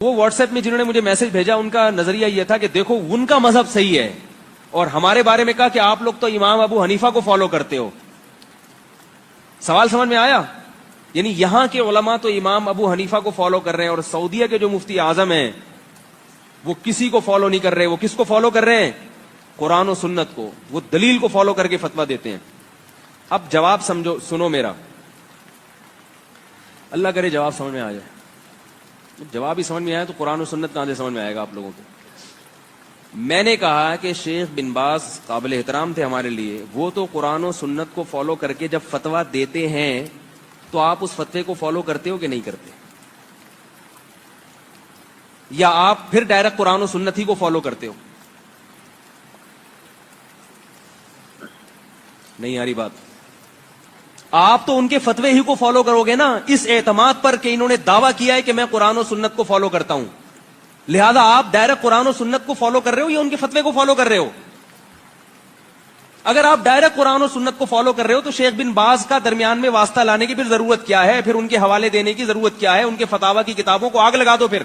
وہ what's app میں جنہوں نے مجھے میسج بھیجا ان کا نظریہ یہ تھا کہ دیکھو ان کا مذہب صحیح ہے اور ہمارے بارے میں کہا کہ آپ لوگ تو امام ابو حنیفہ کو فالو کرتے ہو. سوال سمجھ میں آیا؟ یعنی یہاں کے علماء تو امام ابو حنیفہ کو فالو کر رہے ہیں اور سعودیہ کے جو مفتی اعظم ہیں وہ کسی کو فالو نہیں کر رہے. وہ کس کو فالو کر رہے ہیں؟ قرآن و سنت کو. وہ دلیل کو فالو کر کے فتویٰ دیتے ہیں. اب جواب سمجھو، سنو میرا، اللہ کرے جواب سمجھ میں آ جائے. جواب ہی سمجھ میں آیا تو قرآن و سنت کہاں سے سمجھ میں آئے گا آپ لوگوں کو؟ میں نے کہا کہ شیخ بن باز قابل احترام تھے ہمارے لیے، وہ تو قرآن و سنت کو فالو کر کے جب فتویٰ دیتے ہیں تو آپ اس فتوے کو فالو کرتے ہو کہ نہیں کرتے؟ یا آپ پھر ڈائریکٹ قرآن و سنت ہی کو فالو کرتے ہو؟ نہیں آ رہی بات. آپ تو ان کے فتوے ہی کو فالو کرو گے نا، اس اعتماد پر کہ انہوں نے دعویٰ کیا ہے کہ میں قرآن و سنت کو فالو کرتا ہوں. لہذا آپ ڈائریکٹ قرآن و سنت کو فالو کر رہے ہو یا ان کے فتوے کو فالو کر رہے ہو؟ اگر آپ ڈائریکٹ قرآن و سنت کو فالو کر رہے ہو تو شیخ بن باز کا درمیان میں واسطہ لانے کی پھر ضرورت کیا ہے؟ پھر ان کے حوالے دینے کی ضرورت کیا ہے؟ ان کے فتاوی کی کتابوں کو آگ لگا دو پھر.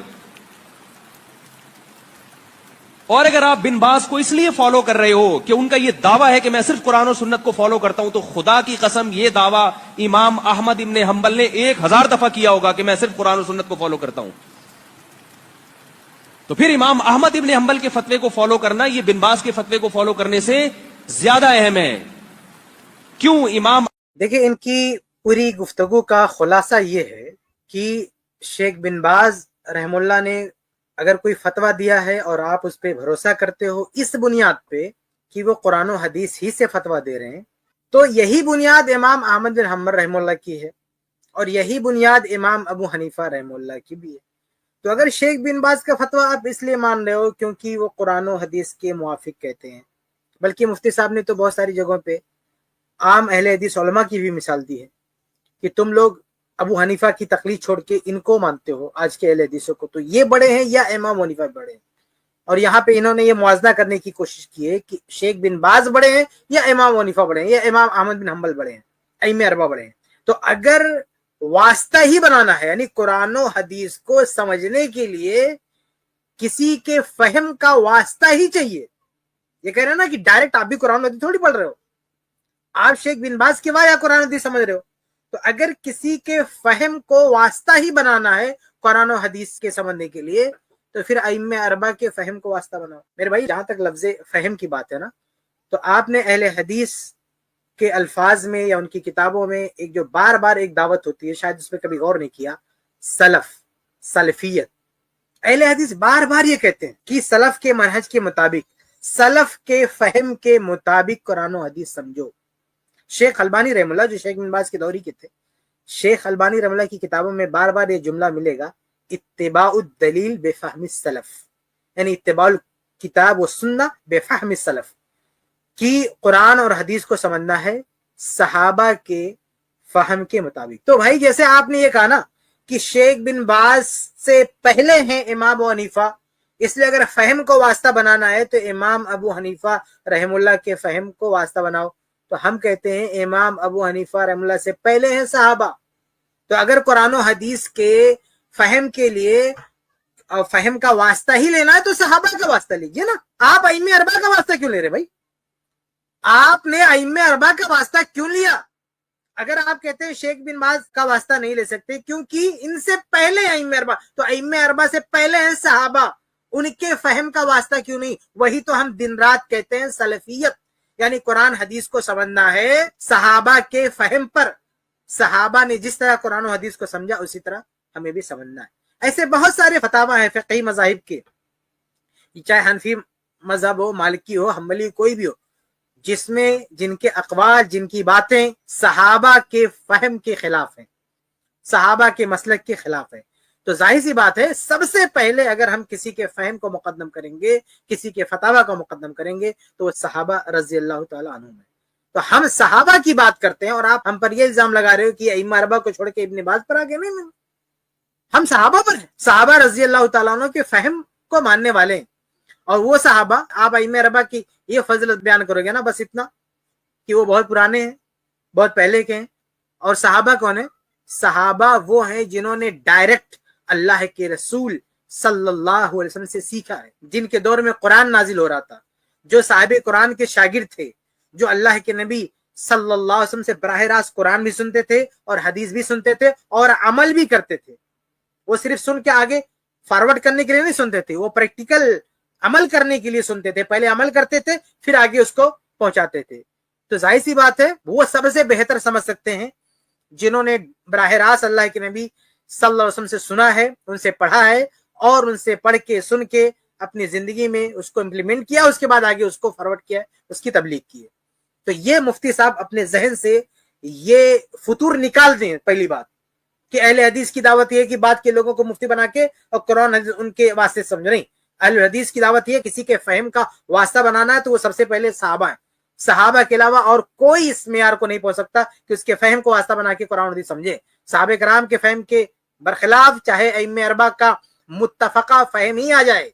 اور اگر آپ بن باز کو اس لیے فالو کر رہے ہو کہ ان کا یہ دعویٰ ہے کہ میں صرف قرآن و سنت کو فالو کرتا ہوں، تو خدا کی قسم یہ دعویٰ امام احمد ابن حنبل نے 1000 دفعہ کیا ہوگا کہ میں صرف قرآن و سنت کو فالو کرتا ہوں. تو پھر امام احمد ابن حنبل کے فتوے کو فالو کرنا یہ بن باز کے فتوے کو فالو کرنے سے زیادہ اہم ہے. کیوں امام؟ دیکھیں، ان کی پوری گفتگو کا خلاصہ یہ ہے کہ شیخ بن باز رحم اللہ نے اگر کوئی فتویٰ دیا ہے اور آپ اس پہ بھروسہ کرتے ہو اس بنیاد پہ کہ وہ قرآن و حدیث ہی سے فتویٰ دے رہے ہیں، تو یہی بنیاد امام احمد بن حنبل رحم اللہ کی ہے اور یہی بنیاد امام ابو حنیفہ رحم اللہ کی بھی ہے. تو اگر شیخ بن باز کا فتویٰ آپ اس لیے مان رہے ہو کیونکہ وہ قرآن و حدیث کے موافق کہتے ہیں، بلکہ مفتی صاحب نے تو بہت ساری جگہوں پہ عام اہل حدیث علماء کی بھی مثال دی ہے کہ تم لوگ ابو حنیفہ کی تقلید چھوڑ کے ان کو مانتے ہو آج کے اہل حدیثوں کو، تو یہ بڑے ہیں یا امام حنیفہ بڑے ہیں؟ اور یہاں پہ انہوں نے یہ موازنہ کرنے کی کوشش کی ہے کہ شیخ بن باز بڑے ہیں یا امام حنیفہ بڑے ہیں یا امام احمد بن حنبل بڑے ہیں، ائمہ اربعہ بڑے ہیں. تو اگر واسطہ ہی بنانا ہے، یعنی قرآن و حدیث کو سمجھنے کے لیے کسی کے فہم کا واسطہ ہی چاہیے، یہ کہہ رہے ہیں نا کہ ڈائریکٹ آپ بھی قرآن و حدیث تھوڑی پڑھ رہے ہو، آپ شیخ بن باز کے وجہ قرآن و حدیث سمجھ رہے ہو. تو اگر کسی کے فہم کو واسطہ ہی بنانا ہے قرآن و حدیث کے سمجھنے کے لیے تو پھر ائمہ اربعہ کے فہم کو واسطہ بناؤ. میرے بھائی، جہاں تک لفظ فہم کی بات ہے نا، تو آپ نے اہل حدیث کے الفاظ میں یا ان کی کتابوں میں ایک جو بار بار ایک دعوت ہوتی ہے، شاید اس پہ کبھی غور نہیں کیا، سلف، سلفیت. اہل حدیث بار بار یہ کہتے ہیں کہ سلف کے منہج کے مطابق، سلف کے فہم کے مطابق قرآن و حدیث سمجھو. شیخ البانی رحم اللہ، جو شیخ بن باز کے دوری کے تھے، شیخ البانی رحم اللہ کی کتابوں میں بار بار یہ جملہ ملے گا، اتباع الدلیل بفہم السلف، یعنی اتباع الکتاب و سنہ بفہم السلف، کہ قرآن اور حدیث کو سمجھنا ہے صحابہ کے فہم کے مطابق. تو بھائی، جیسے آپ نے یہ کہا نا کہ شیخ بن باز سے پہلے ہیں امام ابو حنیفہ، اس لیے اگر فہم کو واسطہ بنانا ہے تو امام ابو حنیفہ رحم اللہ کے فہم کو واسطہ بناؤ. تو ہم کہتے ہیں امام ابو حنیفہ رحم اللہ سے پہلے ہیں صحابہ. تو اگر قرآن و حدیث کے فہم کے لیے فہم کا واسطہ ہی لینا ہے تو صحابہ کا واسطہ لیجئے نا. آپ ائمہ اربعہ کا واسطہ کیوں لے رہے بھائی؟ آپ نے ائمہ اربعہ کا واسطہ کیوں لیا؟ اگر آپ کہتے ہیں شیخ بن باز کا واسطہ نہیں لے سکتے کیونکہ ان سے پہلے ائمہ اربعہ، تو ائمہ اربعہ سے پہلے ہیں صحابہ، ان کے فہم کا واسطہ کیوں نہیں؟ وہی تو ہم دن رات کہتے ہیں سلفیت، یعنی قرآن حدیث کو سمجھنا ہے صحابہ کے فہم پر. صحابہ نے جس طرح قرآن و حدیث کو سمجھا اسی طرح ہمیں بھی سمجھنا ہے. ایسے بہت سارے فتاوی ہیں فقہی مذاہب کے، چاہے حنفی مذہب ہو، مالکی ہو، حنبلی، کوئی بھی ہو، جس میں جن کے اقوال، جن کی باتیں صحابہ کے فہم کے خلاف ہیں، صحابہ کے مسلک کے خلاف ہیں. تو ظاہر سی بات ہے سب سے پہلے اگر ہم کسی کے فہم کو مقدم کریں گے، کسی کے فتاوی کو مقدم کریں گے تو وہ صحابہ رضی اللہ تعالی عنہم ہیں. تو ہم صحابہ کی بات کرتے ہیں اور آپ ہم پر یہ الزام لگا رہے ہو کہ ائمہ اربعہ کو چھوڑ کے ابن باز پر آگے. نہیں، ہم صحابہ پر ہیں، صحابہ رضی اللہ تعالیٰ عنہ کے فہم کو ماننے والے ہیں. اور وہ صحابہ، آپ ائمہ اربعہ کی یہ فضلت بیان کرو گے نا بس اتنا کہ وہ بہت پرانے ہیں، بہت پہلے کے ہیں. اور صحابہ کون ہیں؟ صحابہ وہ ہیں جنہوں نے ڈائریکٹ اللہ کے رسول सल्लल्लाहु अलैहि वसल्लम से सीखा है, जिनके दौर में कुरान नाजिल हो रहा था, जो साहिब कुरान के शागिर्द थे, जो अल्लाह के नबी सल्लल्लाहु अलैहि वसल्लम से बराह रास्त कुरान भी सुनते थे और हदीस भी सुनते थे और अमल भी करते थे। वो सिर्फ सुन के आगे फॉरवर्ड करने के लिए नहीं सुनते थे, वो प्रैक्टिकल अमल करने के लिए सुनते थे। पहले अमल करते थे, फिर आगे उसको पहुंचाते थे। तो जाहिर सी बात है वो सबसे बेहतर समझ सकते हैं जिन्होंने बराह रास्त अल्लाह के नबी सल्लल्लाहु अलैहि वसल्लम से सुना है, उनसे पढ़ा है और उनसे पढ़ के सुन के अपनी जिंदगी में उसको इम्प्लीमेंट किया, उसके बाद आगे उसको फॉरवर्ड किया, उसकी तबलीग की है। तो ये मुफ्ती साहब अपने जहन से ये फतूर निकाल दें। पहली बात कि अहले हदीस की दावत ये है कि बाद के लोगों को मुफ्ती बना के और कुरान हदीस उनके वास्ते समझ, नहीं। अहले हदीस की दावत ये किसी के फहम का वास्ता बनाना है तो वो सबसे पहले सहाबा है। सहाबा के अलावा और कोई इस मेयार को नहीं पहुंच सकता कि उसके फहम को वास्ता बना के कुरान हदीस समझे। सहाबे कराम के फहम के बरखिलाफ चाहे अइम्मे अरबा का मुत्तफका फहम ही आ जाए,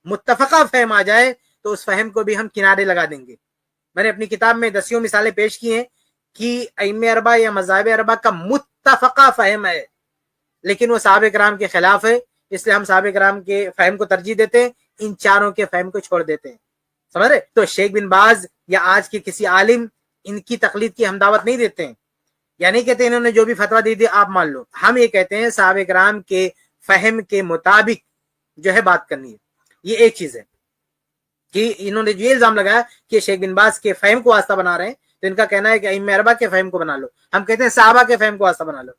मुत्तफका फहम आ जाए, तो उस फहम को भी हम किनारे लगा देंगे। मैंने अपनी किताब में 10 मिसालें पेश की हैं कि अइम्मे अरबा या मज़ाहिब अरबा का मुत्तफका फहम है, लेकिन वो सहाबे कराम के खिलाफ है, इसलिए हम सहाबे कराम के फहम को तरजीह देते हैं, इन चारों के फहम को छोड़ देते हैं। समझ रहे? तो शेख बिन बाज या आज के किसी आलिम, इनकी तकलीद की हम दावत नहीं देते हैं, या नहीं कहते इन्होंने जो भी फतवा दे दिया आप मान लो। हम ये कहते हैं सहाबे कराम के फहम के मुताबिक जो है बात करनी है। ये एक चीज है कि इन्होंने जो इल्जाम लगाया कि शेख बिन बाज के फहम को वास्ता बना रहे हैं, तो इनका कहना है कि अइम्मे अरबा के फहम को बना लो। हम कहते हैं सहाबा के फहम को वास्ता बना लो,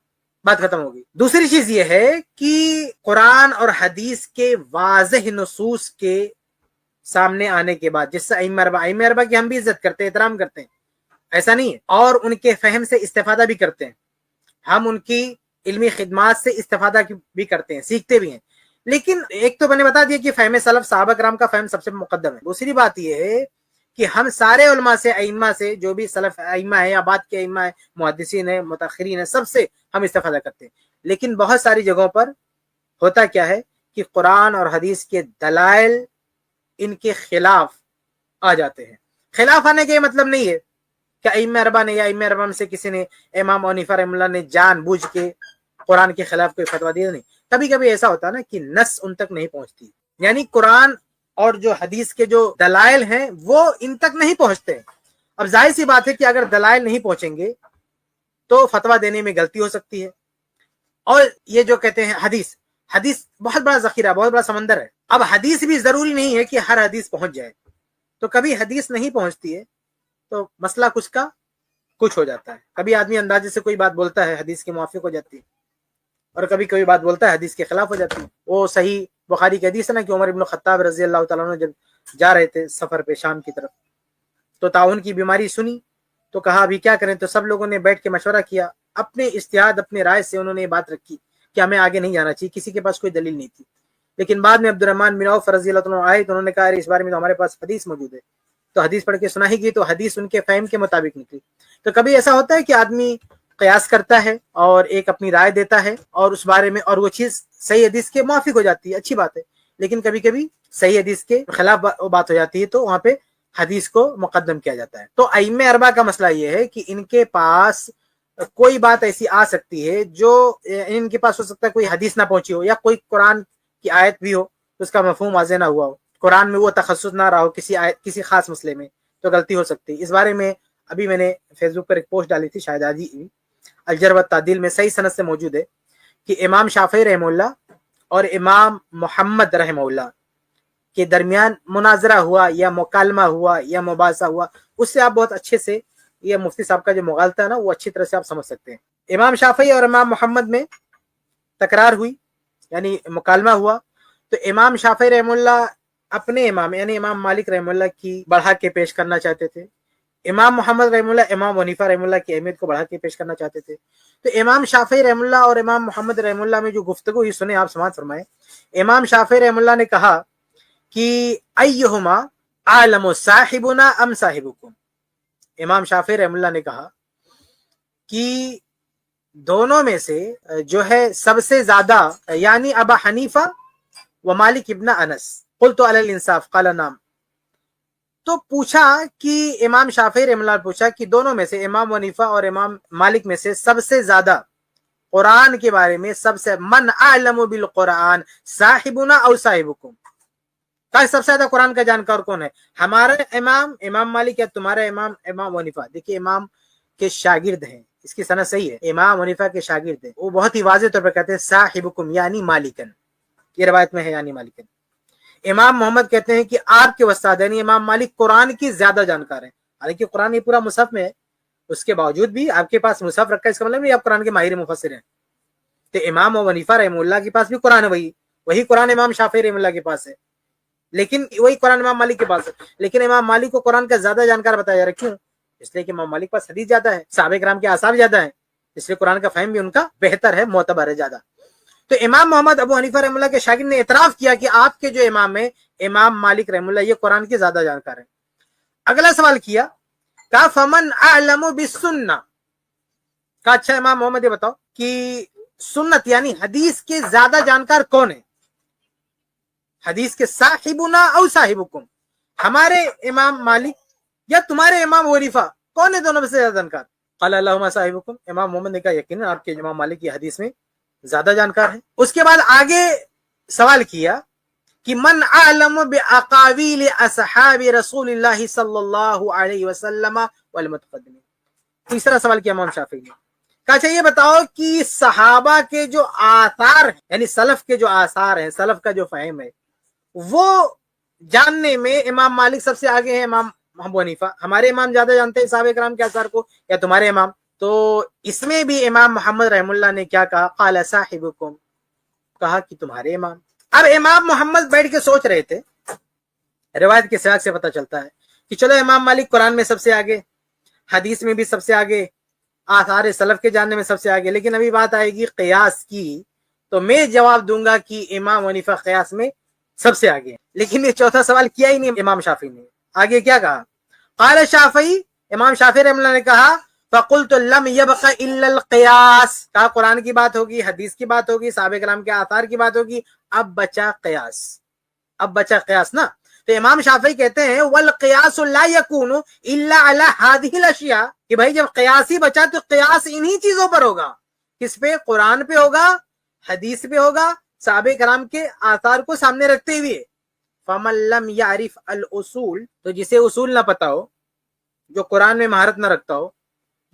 बात खत्म होगी। दूसरी चीज ये है कि कुरान और हदीस के वाज़ेह नसूस के सामने आने के बाद, जिससे अइम्मे अरबा की हम भी इज्जत करते हैं, एहतराम करते हैं, ऐसा नहीं है, और उनके फहम से इस्तेफादा भी करते हैं, हम उनकी इल्मी खिदमात से इस्तेफादा भी करते हैं, सीखते भी हैं। लेकिन एक तो मैंने बता दिया कि फहम सलफ सहाबा कराम का फहम सबसे मुकद्दम है। दूसरी बात यह है कि हम सारे उलमा से, अइम्मा से, जो भी सलफ अइम्मा है या बाद के अइम्मा है, मुहद्दिसीन है, मुतअख्खिरीन है, सबसे हम इस्तेफादा करते हैं। लेकिन बहुत सारी जगहों पर होता क्या है कि कुरान और हदीस के दलाइल इनके खिलाफ आ जाते हैं। खिलाफ आने का मतलब नहीं है कि अइम्मा अरबा ने या अइम्मा अरबा में से किसी ने, इमाम हनीफा रहमतुल्लाह ने जानबूझ के कुरान के खिलाफ कोई फतवा दिया, नहीं। कभी कभी ऐसा होता है ना कि नस उन तक नहीं पहुंचती, यानी कुरान और जो हदीस के जो दलाइल हैं वो इन तक नहीं पहुंचते। अब जाहिर सी बात है कि अगर दलाइल नहीं पहुंचेंगे तो फतवा देने में गलती हो सकती है। और ये जो कहते हैं हदीस, हदीस बहुत बड़ा जखीरा, बहुत बड़ा समंदर है। अब हदीस भी जरूरी नहीं है कि हर हदीस पहुंच जाए, तो कभी हदीस नहीं पहुंचती है तो मसला कुछ का कुछ हो जाता है। कभी आदमी अंदाजे से कोई बात बोलता है, हदीस के मुवाफिक हो जाती है, और कभी कोई बात बोलता है, हदीस के खिलाफ हो जाती है। वो सही बुखारी की हदीस है ना कि उमर इब्न खत्ताब रजी अल्लाह तआला अन्हु जब जा रहे थे सफर पे शाम की तरफ, तो ताउन की बीमारी सुनी, तो कहा अभी क्या करें। तो सब लोगों ने बैठ के मशवरा किया, अपने इज्तिहाद, अपने राय से उन्होंने ये बात रखी कि हमें आगे नहीं जाना चाहिए। किसी के पास कोई दलील नहीं थी। लेकिन बाद में अब्दुर्रहमान बिन औफ रजी अल्लाह तआला आए, तो उन्होंने कहा इस बारे में तो हमारे पास हदीस मौजूद है। तो हदीस पढ़ के सुनाई गई, तो हदीस उनके फहम के मुताबिक निकली। तो कभी ऐसा होता है कि आदमी कयास करता है और एक अपनी राय देता है और उस बारे में, और वो चीज सही हदीस के मुआफिक हो जाती है, अच्छी बात है। लेकिन कभी कभी सही हदीस के खिलाफ बात हो जाती है, तो वहां पे हदीस को मुकद्दम किया जाता है। तो अइम्मे अरबा का मसला ये है कि इनके पास कोई बात ऐसी आ सकती है जो इनके पास हो सकता है कोई हदीस ना पहुंची हो, या कोई कुरान की आयत भी हो तो उसका मफहूम वाज़ेह ना हुआ हो, कुरान में वो तखस्सुस ना रहा हो किसी आयत, किसी खास मसले में, तो गलती हो सकती है। इस बारे में अभी मैंने फेसबुक पर एक पोस्ट डाली थी, शायद आज ही, अल-जर्ह व तादील में सही सनद से मौजूद है कि इमाम शाफी रहमतुल्लाह और इमाम मोहम्मद रहमतुल्लाह के दरमियान मुनाजरा हुआ या मुकालमा हुआ या मुबासा हुआ। उससे आप बहुत अच्छे से ये मुफ्ती साहब का जो मुगालता है ना, वो अच्छी तरह से आप समझ सकते हैं। इमाम शाफी और इमाम मोहम्मद में तकरार हुई, यानी मुकालमा हुआ। तो इमाम शाफी रहमतुल्लाह अपने इमाम यानी इमाम मालिक रहमतुल्लाह की बढ़ा के पेश करना चाहते थे। इमाम मोहम्मद रहमतुल्लाह इमाम हनीफा रहमतुल्लाह की अहमियत को बढ़ा के पेश करना चाहते थे। तो इमाम शाफी रहमतुल्लाह और इमाम मोहम्मद रहमतुल्लाह में जो गुफ्तगू हुई, सुने आप, समाअत फरमाए। इमाम शाफी रहमतुल्लाह ने कहा कि अय्युहुमा आलमु साहिबुना अम साहिबुकुम। इमाम शाफी रहमतुल्लाह ने कहा कि दोनों में से जो है सबसे ज्यादा, यानी अबा हनीफा व मालिक इब्न अनस। कुल्तु अलल इंसाफ क़ाल नाम। तो पूछा कि इमाम शाफी रहमतुल्लाह ने पूछा कि दोनों में से, इमाम हनीफा और इमाम मालिक में से सबसे ज्यादा कुरान के बारे में सबसे मन आलमु बिल कुरान साहिबुना औ साहिबुकुम, कहा सबसे ज्यादा कुरान का जानकार कौन है? हमारे इमाम मालिक या तुम्हारे इमाम हनीफा। देखिए इमाम के शागिर्द हैं, इसकी सनद सही है, इमाम हनीफा के शागिर्द हैं, वो बहुत ही वाज़ेह तौर पर कहते हैं साहिबुकुम यानी मालिकन, ये रवायत में है यानी मालिकन। इमाम मोहम्मद कहते हैं कि आपके उस्ताद यानी इमाम मालिक कुरान की ज्यादा जानकार हैं। हालांकि कुरान ये पूरा मुसहफ में है, उसके बावजूद भी आपके पास मुसहफ रखा है, इसका मतलब नहीं आप कुरान के माहिर मुफस्सिर हैं। तो इमाम हनीफा रहमुल्लाह के पास भी कुरान है, वही कुरान इमाम शाफी रहमुल्लाह के पास है, लेकिन वही कुरान इमाम मालिक के पास है। लेकिन इमाम मालिक को कुरान का ज्यादा जानकार बताया जा रहा है, क्यों? इसलिए कि इमाम मालिक के पास हदीस ज्यादा है, सहाबा किराम के आसार ज्यादा है, इसलिए कुरान का फहम भी उनका बेहतर है, मोतबर है ज्यादा। तो इमाम मोहम्मद अबू हनीफा रहमुल्लाह के शागिर्द ने इतराफ किया कि आपके जो इमाम है इमाम मालिक रहमुल्लाह ये कुरान के ज्यादा जानकार है। अगला सवाल किया, कहा फमन अअलमु बिस्सुन्ना, कहा अच्छा इमाम मोहम्मद ये बताओ कि सुन्नत यानी हदीस के ज्यादा जानकार कौन है? हदीस के साहिबुना औ साहिबुकुम, हमारे इमाम मालिक या तुम्हारे इमाम हनीफा, कौन है दोनों में से ज्यादा जानकार? क़ाल अल्लाहुम्मा साहिबुकुम, इमाम मोहम्मद ने कहा यकीनन आपके इमाम मालिक की हदीस में ज्यादा जानकार है। उसके बाद आगे सवाल किया कि मन अअलमु बिअक़ावील असहाबी रसूलिल्लाह सल्लल्लाहु अलैहि वसल्लम वल मुतक़द्दिमीन। तीसरा सवाल किया इमाम शाफी ने, कहा अच्छा ये बताओ कि सहाबा के जो आसार हैं यानी सलफ के जो आसार हैं, सलफ का जो फहम है वो जानने में इमाम मालिक सबसे आगे है इमाम अबू हनीफा, हमारे इमाम ज्यादा जानते हैं सहाबा किराम के आसार को या तुम्हारे इमाम? तो इसमें भी इमाम मोहम्मद रहमुल्लाह ने क्या कहा? क़ाल साहिबुकुम, कहा कि तुम्हारे इमाम। अब इमाम मोहम्मद बैठ के सोच रहे थे, रिवायत के सियाक से पता चलता है कि चलो इमाम मालिक कुरान में सबसे आगे, हदीस में भी सबसे आगे, आसार सलफ के जानने में सबसे आगे, लेकिन अभी बात आएगी क़ियास की, तो मैं जवाब दूंगा कि इमाम हनीफा क़ियास में सबसे आगे। लेकिन ये चौथा सवाल किया ही नहीं इमाम शाफी ने। आगे क्या कहा? क़ाल शाफी, इमाम शाफी रहमतुल्लाह ने कहा फ़क़ुल्तु लम यबक़ इल्लल क़ियास, कहा कुरान की बात होगी, हदीस की बात होगी, सहाबा किराम के आसार की बात होगी, अब बचा क़ियास, अब बचा क़ियास ना। तो इमाम शाफी कहते हैं वल क़ियासु ला यकूनु इल्ला अला हादिहिल अशिया, कि भाई जब क़ियास ही बचा तो क़ियास इन्हीं चीजों पर होगा। किस पे? कुरान पे होगा, हदीस पे होगा, सहाबा किराम के आसार को सामने रखते हुए। फमन लम यारिफ अल उसूल, तो जिसे उसूल ना पता हो, जो कुरान में महारत ना रखता हो,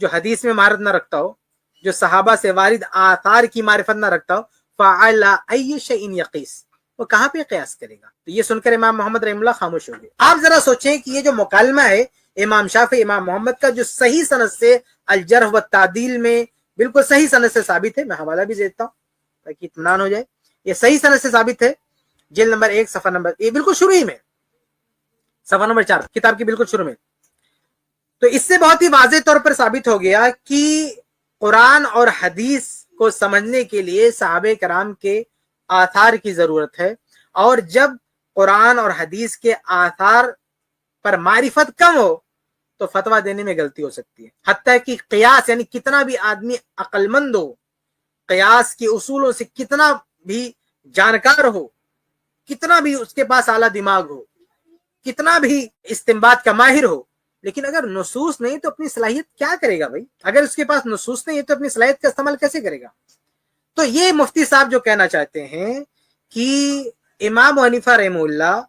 जो हदीस में महारत ना रखता हो, जो सहाबा से वारिद आसार की मारिफत ना रखता हो, फ़अला अय्य शैइन यक़ीस, वो कहाँ पे क़ियास करेगा? तो ये सुनकर इमाम मोहम्मद रहमुल्लाह खामोश हो गए। आप जरा सोचें कि ये जो मुकालमा है इमाम शाफी इमाम मोहम्मद का, जो सही सनद से अल जर्ह व तादील में बिल्कुल सही सनद से साबित है, मैं हवाला भी देता हूँ ताकि इत्मीनान हो जाए, ये सही सनद से साबित है, जिल्द नंबर 1 सफ़ा नंबर, ये बिल्कुल शुरू ही में, सफ़ा नंबर 4 किताब की बिल्कुल शुरू में। तो इससे बहुत ही वाज़ेह तौर पर साबित हो गया कि कुरान और हदीस को समझने के लिए सहाबे कराम के आसार की जरूरत है, और जब कुरान और हदीस के आसार पर मारिफत कम हो तो फतवा देने में गलती हो सकती है। हत्ता कि क़ियास यानी कितना भी आदमी अक्लमंद हो, क़ियास के उसूलों से कितना भी जानकार हो, कितना भी उसके पास आला दिमाग हो, कितना भी इस्तिंबात का माहिर हो, लेकिन अगर नुसूस नहीं तो अपनी सलाहियत क्या करेगा भाई? अगर उसके पास नुसूस नहीं है तो अपनी सलाहियत का इस्तेमाल कैसे करेगा? तो ये मुफ्ती साहब जो कहना चाहते हैं कि इमाम हनीफा रहमुल्लाह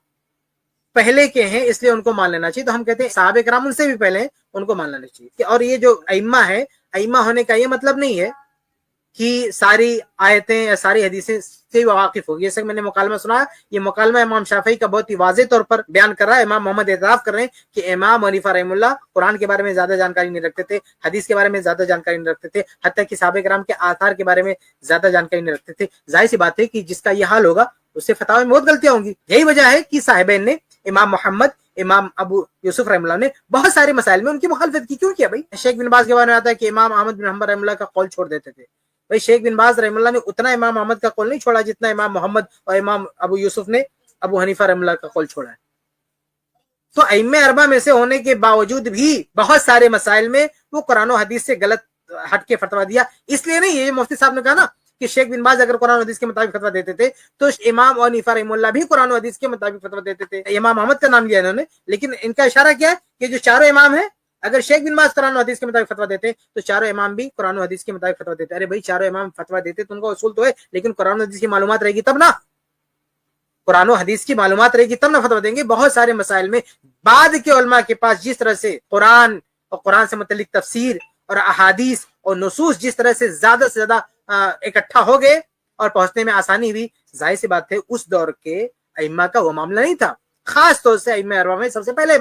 पहले के हैं इसलिए उनको मान लेना चाहिए, तो हम कहते हैं सहाबा किराम उनसे भी पहले हैं, उनको मान लेना चाहिए। और ये जो अइम्मा है, अइम्मा होने का ये मतलब नहीं है कि सारी आयतें या सारी हदीसें से वाकिफ होगी। जैसे मैंने मुकालमा सुना, ये मुकालमा इमाम शाफी का बहुत ही वाज़ेह तौर पर बयान कर रहा है। इमाम मोहम्मद एतराफ़ कर रहे हैं कि इमाम हनीफा रहमुल्लाह कुरान के बारे में ज्यादा जानकारी नहीं रखते थे, हदीस के बारे में ज्यादा जानकारी नहीं रखते थे, हत्ता कि सहाबा किराम के आसार के बारे में ज्यादा जानकारी नहीं रखते थे। जाहिर सी बात है कि जिसका ये हाल होगा उससे फतवा में बहुत गलतियां होंगी। यही वजह है कि साहिबैन ने, इमाम मोहम्मद, इमाम अबू यूसुफ रहमुल्लाह ने बहुत सारे मसाइल में उनकी मुखालफत की। क्यों किया भाई? शेख बिन बाज के बारे में आता है कि इमाम अहमद बिन हंबल रहमुल्लाह का कौल छोड़ देते थे। भाई शेख बिन बाज रहमुल्लाह ने उतना इमाम अहमद का कौल नहीं छोड़ा जितना इमाम मोहम्मद और इमाम अबू यूसुफ ने अबू हनीफा रहमुल्लाह का कौल छोड़ा है। तो अइम्मे अरबा में से होने के बावजूद भी बहुत सारे मसाइल में वो कुरान और हदीस से गलत हट के फतवा दिया। इसलिए नहीं, ये मुफ्ती साहब ने कहा ना कि शेख बिन बाज अगर कुरान और हदीस के मुताबिक फतवा देते थे तो इमाम हनीफा रहमुल्लाह भी कुरान और हदीस के मुताबिक फतवा देते थे। इमाम अहमद का नाम लिया इन्होंने, लेकिन इनका इशारा क्या है कि जो चारों इमाम हैं अगर शेख बिन बाज कुरान और हदीस के मुताबिक फतवा देते तो चारों इमाम भी कुरान और हदीस के मुताबिक फतवा देते। अरे भाई चारों इमाम फतवा देते तो उनका उसूल तो है, लेकिन कुरान और हदीस की मालूमात रहेगी तब ना, कुरान और हदीस की मालूमात रहेगी तब ना फतवा देंगे। बहुत सारे मसाइल में बाद के उलमा के पास जिस तरह से कुरान और कुरान से मुतल्लिक तफसीर और अहादीस और नुसूस जिस तरह से ज्यादा इकट्ठा हो गए और पहुंचने में आसानी हुई, जाहिर सी बात है उस दौर के अइम्मा का वो मामला नहीं था। खास तौर से अइम्मा अरबा में सबसे पहले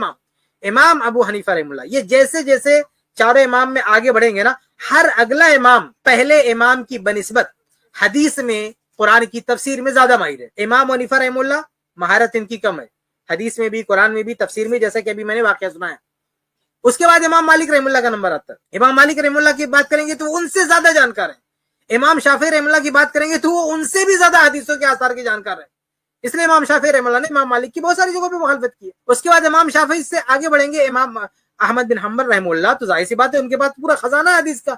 इमाम अबू हनीफा रहमुल्लाह, ये जैसे जैसे चारों इमाम में आगे बढ़ेंगे ना, हर अगला इमाम पहले इमाम की बनिस्बत हदीस में कुरान की तफसीर में ज्यादा माहिर है। इमाम हनीफा रहमुल्लाह महारत इनकी कम है, हदीस में भी कुरान में भी तफसीर में, जैसा कि अभी मैंने वाकया सुनाया। उसके बाद इमाम मालिक रहमुल्लाह का नंबर आता है। इमाम मालिक रहमुल्लाह की बात करेंगे तो उनसे ज्यादा जानकार है। इमाम शाफी रहमुल्लाह की बात करेंगे तो वो उनसे भी ज्यादा हदीसों के आसार के जानकार है। इसलिए इमाम शाफी रहमुल्लाह ने इमाम मालिक की बहुत सारी जगहों पे मुखालफत की है। उसके बाद इमाम शाफी से आगे बढ़ेंगे इमाम अहमद बिन हम्बल रहमुल्लाह, तो जाहिर सी बात है उनके पास पूरा खजाना है हदीस का।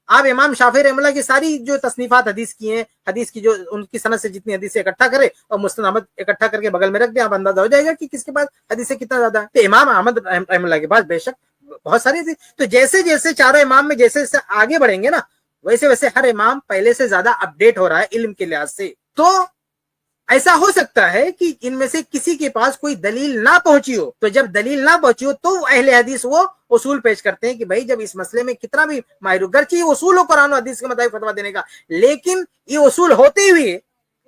आप इमाम शाफी रहमुल्लाह की सारी जो तसनीफात हदीस की हैं, हदीस की जो उनकी सनद से जितनी हदीसें इकट्ठा करे और मुस्नद अहमद इकट्ठा करके बगल में रख दे, आप अंदाजा हो जाएगा कि किसके पास हदीसें कितना ज्यादा है। तो इमाम अहमद रहमुल्लाह के पास बेशक बहुत सारी थी। तो जैसे जैसे चारों इमाम में जैसे जैसे आगे बढ़ेंगे ना, वैसे वैसे हर इमाम पहले से ज्यादा अपडेट हो रहा है इल्म के लिहाज से। तो ऐसा हो सकता है कि इनमें से किसी के पास कोई दलील ना पहुंची हो, तो जब दलील ना पहुंची हो तो अहले हदीस वो उसूल पेश करते हैं कि भाई जब इस मसले में कितना भी माहिर हो, गर्चे ये उसूल हो कुरान और हदीस के मुताबिक फतवा देने का, लेकिन ये उसूल होते हुए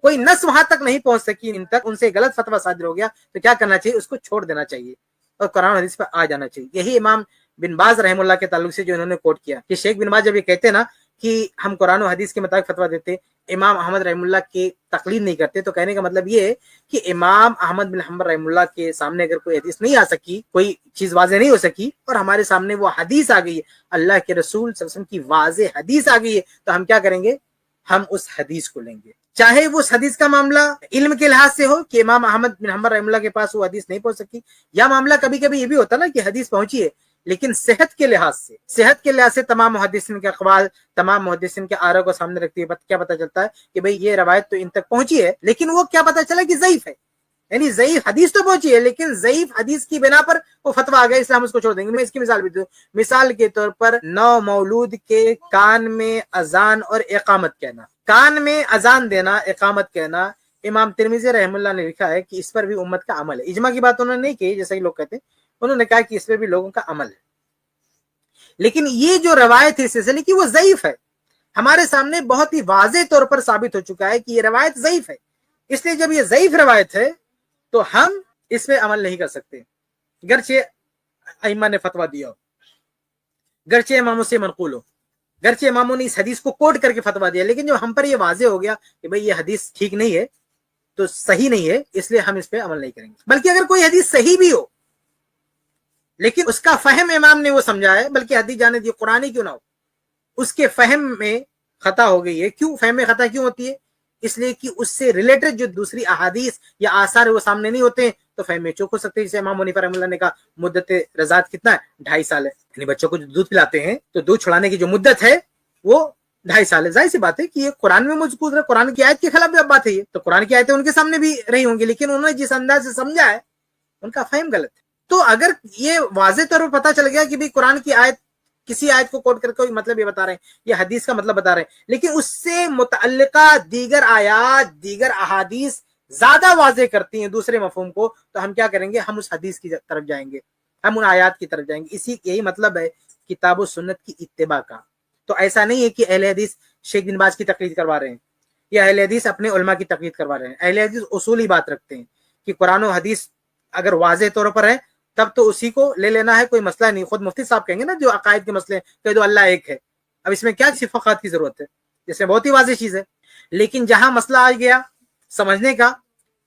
कोई नस वहां तक नहीं पहुंच सकी इन तक, उनसे गलत फतवा सादिर हो गया, तो क्या करना चाहिए, उसको छोड़ देना चाहिए और कुरान हदीस पर आ जाना चाहिए। यही इमाम बिन बाज रहमुल्लाह के ताल्लुक से जो इन्होंने कोट किया कि शेख बिन बाज जब ये कहते ना कि हम कुरान और हदीस के मुताबिक फतवा देते, इमाम अहमद रहमुल्लाह की तकलीद नहीं करते, तो कहने का मतलब ये है कि इमाम अहमद बिन हम्बल रहमुल्लाह के सामने अगर कोई हदीस नहीं आ सकी, कोई चीज वाज़ेह नहीं हो सकी और हमारे सामने वो हदीस आ गई है, अल्लाह के रसूल सल्लल्लाहु अलैहि वसल्लम की वाज़ेह हदीस आ गई है, तो हम क्या करेंगे, हम उस हदीस को लेंगे। चाहे वो हदीस का मामला इल्म के लिहाज से हो कि इमाम अहमद बिन हम्बल रहमुल्लाह के पास वो हदीस नहीं पहुंच सकी, या मामला कभी कभी ये भी होता ना कि हदीस पहुंची है लेकिन सेहत के लिहाज से तमाम मुहद्दिसीन के अक़वाल, तमाम मुहद्दिसीन के आरा को सामने रखती है, क्या पता चलता है कि भाई ये रवायत तो इन तक पहुंची है, लेकिन वो क्या पता चला कि ज़ईफ है, यानी ज़ईफ हदीस तो पहुंची है लेकिन ज़ईफ हदीस की बिना पर वो फतवा आ गया, इसलिए हम उसको छोड़ देंगे। मैं इसकी मिसाल भी दूं, मिसाल के तौर पर नौ मौलूद के कान में अजान और इकामत कहना, कान में अजान देना, इकामत कहना, इमाम तिरमिज़ी रहमुल्लाह ने लिखा है कि इस पर भी उम्मत का अमल है। इजमा की बात उन्होंने नहीं की जैसा कि लोग कहते हैं, उन्होंने कहा कि इस पर भी लोगों का अमल है, लेकिन ये जो रवायत है सिलसिले की वो ज़ईफ है, हमारे सामने बहुत ही वाज़ेह तौर पर साबित हो चुका है कि ये रवायत ज़ईफ है। इसलिए जब ये ज़ईफ रवायत है तो हम इस पे अमल नहीं कर सकते, गर्चे अइम्मा ने फतवा दिया हो, गर्चे इमामों से मनकूल हो, गर्चे इमामों ने इस हदीस को कोट करके फतवा दिया, लेकिन जब हम पर ये वाज़ेह हो गया कि भाई ये हदीस ठीक नहीं है, तो सही नहीं है, इसलिए हम इस पे अमल नहीं करेंगे। बल्कि अगर कोई हदीस सही भी हो लेकिन उसका फहम इमाम ने वो समझा है, बल्कि हदीस जाने दी कुरानी क्यों ना हो, उसके फहम में खता हो गई है। क्यों फहम में खता क्यों होती है, इसलिए कि उससे रिलेटेड जो दूसरी अहादीस या आसार है वो सामने नहीं होते, तो फहम में चूक हो सकते हैं। जैसे इमाम हनीफा रहमुल्लाह ने कहा मुद्दत रज़ात कितना है, 2.5 साल है, यानी बच्चों को जो दूध पिलाते हैं तो दूध छुड़ाने की जो मुद्दत है वो 2.5 साल है। जाहिर सी बात है कि ये कुरान में मौजूद है, कुरान की आयत के खिलाफ बात है ये, तो कुरान की आयतें उनके सामने भी रही होंगी, लेकिन उन्होंने जिस अंदाज से समझा है उनका फहम गलत है। तो अगर ये वाज़ेह तौर पर पता चल गया कि भाई कुरान की आयत, किसी आयत को कोट करके मतलब ये बता रहे हैं, ये हदीस का मतलब बता रहे हैं, लेकिन उससे मुतअल्लिका दीगर आयात, दीगर अहादीस ज्यादा वाज़ेह करती हैं दूसरे मफहूम को, तो हम क्या करेंगे, हम उस हदीस की तरफ जाएंगे, हम उन आयात की तरफ जाएंगे। इसी यही मतलब है किताब और सुन्नत की इत्तिबा का। तो ऐसा नहीं है कि अहले हदीस शेख बिन बाज की तकलीद करवा रहे हैं या अहले हदीस अपने उलमा की तकलीद करवा रहे हैं। अहले हदीस उसूली बात रखते हैं कि कुरान और हदीस अगर वाज़ेह तौर पर है तब तो उसी को ले लेना है, कोई मसला नहीं। खुद मुफ्ती साहब कहेंगे ना जो अकायद के मसले कह दो अल्लाह एक है, अब इसमें क्या सिफाकत की जरूरत है, जिसमें बहुत ही वाज़ेह चीज है। लेकिन जहां मसला आ गया समझने का,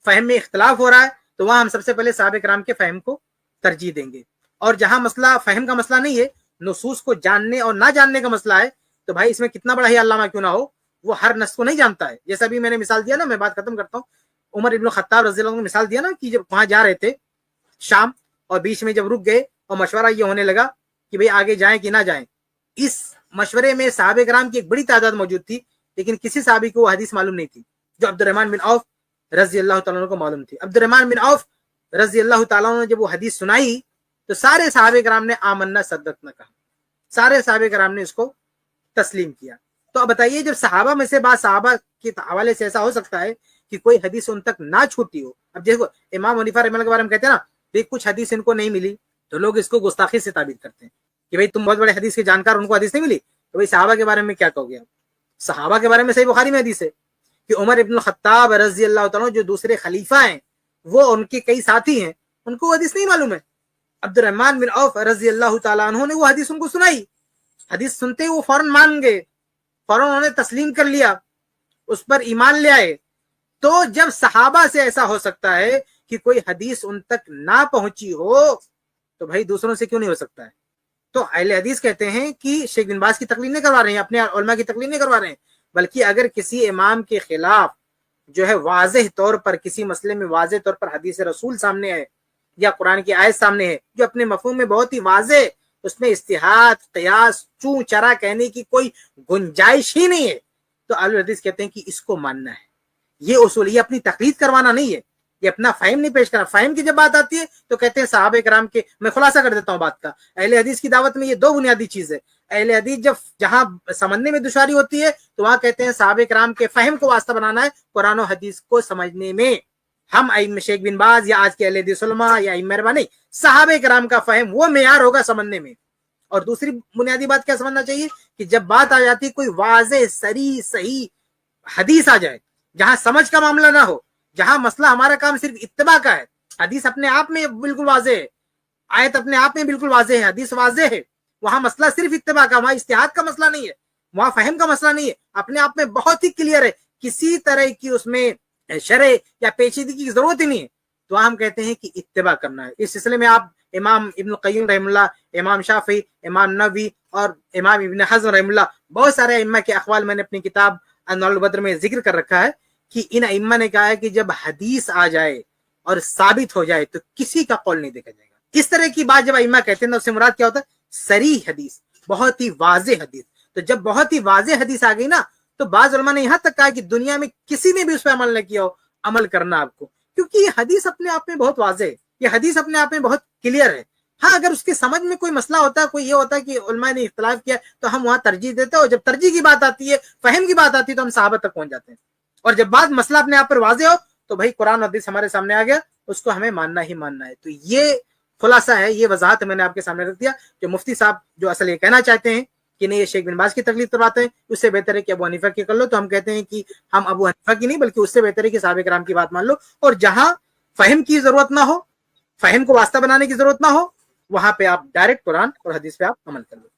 फहम में इख्तलाफ हो रहा है, तो वहां हम सबसे पहले साहबे किराम के फहम को तरजीह देंगे। और जहां मसला फहम का मसला नहीं है, नुसूस को जानने और ना जानने का मसला है, तो भाई इसमें कितना बड़ा ही अल्लामा क्यों ना हो, वो हर नस को नहीं जानता है। जैसा अभी मैंने मिसाल दिया ना, मैं बात खत्म करता हूँ, उमर इब्न खत्ताब रज़ियल्लाहु अन्हु ने मिसाल दिया ना कि जब वहां जा रहे थे शाम और बीच में जब रुक गए और मशवरा ये होने लगा कि भाई आगे जाएं कि ना जाएं, इस मशवरे में साहबे किराम की एक बड़ी तादाद मौजूद थी, लेकिन किसी साहबी को वो हदीस मालूम नहीं थी जो अब्दुर्रहमान बिन औफ रज़ी अल्लाह तआला अन्हु को मालूम थी। अब्दुर्रहमान बिन औफ रज़ी अल्लाह तआला अन्हु ने जब वो हदीस सुनाई तो सारे सहाबे कराम ने आमन्ना सद्दकना कहा, सारे सहाबे कराम ने इसको तस्लीम किया। तो अब बताइए, जब सहाबा में से बात सहाबा के हवाले से ऐसा हो सकता है कि कोई हदीस उन तक ना छूटी हो। अब देखो इमाम हनीफा रहमतुल्लाह के बारे में कहते हैं ना, देख कुछ हदीस इनको नहीं मिली, तो लोग इसको गुस्ताखी से ताबीर करते हैं कि भाई तुम बहुत बड़े हदीस के जानकार, उनको हदीस नहीं मिली, तो भाई सहाबा के बारे में क्या कहोगे आप? सहाबा के बारे में सही बुखारी में हदीस है कि उमर इब्न खत्ताब रजी अल्लाह तआला जो दूसरे खलीफा हैं, वो उनके कई साथी हैं, उनको हदीस नहीं मालूम है। अब्दुर्रहमान बिन औफ रजी अल्लाह तआला अन्हु ने वो हदीस उनको सुनाई, हदीस सुनते ही वो फौरन मान गए, फौरन उन्होंने तस्लीम कर लिया, उस पर ईमान ले आए। तो जब सहाबा से ऐसा हो सकता है कि कोई हदीस उन तक ना पहुंची हो, तो भाई दूसरों से क्यों नहीं हो सकता है? तो अहले हदीस कहते हैं कि शेख बिन बाज की तकलीफ नहीं करवा रहे हैं, अपने उलमा की तकलीफ नहीं करवा रहे हैं, बल्कि अगर किसी इमाम के खिलाफ जो है वाज़ेह तौर पर किसी मसले में वाज़ेह तौर पर हदीस रसूल सामने है या कुरान की आयत सामने है जो अपने मफहूम में बहुत ही वाज़ेह, उसमें इस्तिहाद क़ियास चूं चरा कहने की कोई गुंजाइश ही नहीं है, तो अहले हदीस कहते हैं कि इसको मानना है। ये उसूल, ये अपनी तकलीद करवाना नहीं है, ये अपना फ़हम नहीं पेश करना। फ़हम की जब बात आती है तो कहते हैं सहाबे कराम के, मैं खुलासा कर देता हूँ बात का, अहले हदीस की दावत में ये दो बुनियादी चीज़ है। अहले हदीस जब जहां समझने में दुश्वारी होती है तो वहां कहते हैं सहाबे कराम के फ़हम को वास्ता बनाना है कुरान और हदीस को समझने में। हम शेख बिन बाज या आज के अहले हदीस उलमा या इमाम नहीं, सहाबे कराम का फ़हम वो मेयार होगा समझने में। और दूसरी बुनियादी बात क्या समझना चाहिए कि जब बात आ जाती है कोई वाज़ेह सरी सही हदीस आ जाए, जहां समझ का मामला ना हो, जहां मसला हमारा काम सिर्फ इत्तिबा का है, हदीस अपने आप में बिल्कुल वाज़ेह है, आयत अपने आप में बिल्कुल वाज़ेह है, हदीस वाज़ेह है, वहां मसला सिर्फ इत्तिबा का, वहां इज्तिहाद का मसला नहीं है, वहां फहम का मसला नहीं है, अपने आप में बहुत ही क्लियर है, किसी तरह की उसमें शरह या पेचीदगी की जरूरत ही नहीं है, तो हम कहते हैं कि इत्तिबा करना है। इस सिलसिले में आप इमाम इब्न क़य्यिम रहमतुल्लाह, इमाम शाफ़ी, इमाम नववी और इमाम इब्न हज़्म रहमतुल्लाह, बहुत सारे इम्मा के अक़वाल मैंने अपनी किताब अनवारुल बद्र में जिक्र कर रखा है कि इन इम्मा ने कहा है कि जब हदीस आ जाए और साबित हो जाए तो किसी का कौल नहीं देखा जाएगा। इस तरह की बात जब इम्मा कहते हैं तो उससे मुराद क्या होता है? सरी हदीस, बहुत ही वाज़ेह हदीस। तो जब बहुत ही वाज़ेह हदीस आ गई ना, तो बाज़ उलमा ने यहाँ तक कहा कि दुनिया में किसी ने भी उस पर अमल न किया हो, अमल करना आपको, क्योंकि ये हदीस अपने आप में बहुत वाज़ेह है, ये हदीस अपने आप में बहुत क्लियर है। हाँ, अगर उसके समझ में कोई मसला होता है, कोई ये होता है कि उलमा ने इख्तिलाफ किया, तो हम वहां तरजीह देते हैं, और जब तरजीह की बात आती है, फहम की बात आती है, तो हम सहाबा तक पहुंच जाते हैं। और जब बात मसला अपने आप पर वाज़ेह हो तो भाई कुरान और हदीस हमारे सामने आ गया, उसको हमें मानना ही मानना है। तो ये खुलासा है, ये वजाहत मैंने आपके सामने रख दिया। जो मुफ्ती साहब जो असल ये कहना चाहते हैं कि नहीं ये शेख बिन बाज की तकलीफ करवाते हैं, उससे बेहतर है कि अबू हनीफा की कर लो, तो हम कहते हैं कि हम अबू हनीफा की नहीं बल्कि उससे बेहतर है कि सहाबे कराम की बात मान लो, और जहां फहम की जरूरत ना हो, फहम को वास्ता बनाने की जरूरत ना हो, वहां पे आप डायरेक्ट कुरान और हदीस पे आप अमल कर लो।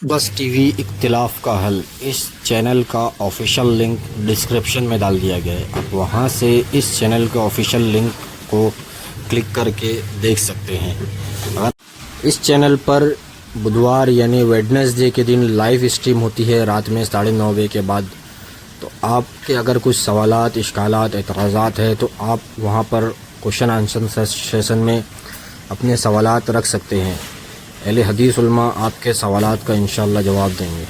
बस टीवी इख्तिलाफ का हल, इस चैनल का ऑफिशियल लिंक डिस्क्रिप्शन में डाल दिया गया है। आप वहां से इस चैनल के ऑफिशियल लिंक को क्लिक करके देख सकते हैं। अगर इस चैनल पर बुधवार यानी वेडनेसडे के दिन लाइव स्ट्रीम होती है रात में 9:30 बजे के बाद, तो आपके अगर कुछ सवालात, इश्कालात, एतराज़ात है तो आप वहां पर क्वेश्चन आंसर सेशन में अपने सवालात रख सकते हैं। अहले हदीस उलमा आपके सवालात का इंशाअल्लाह जवाब देंगे।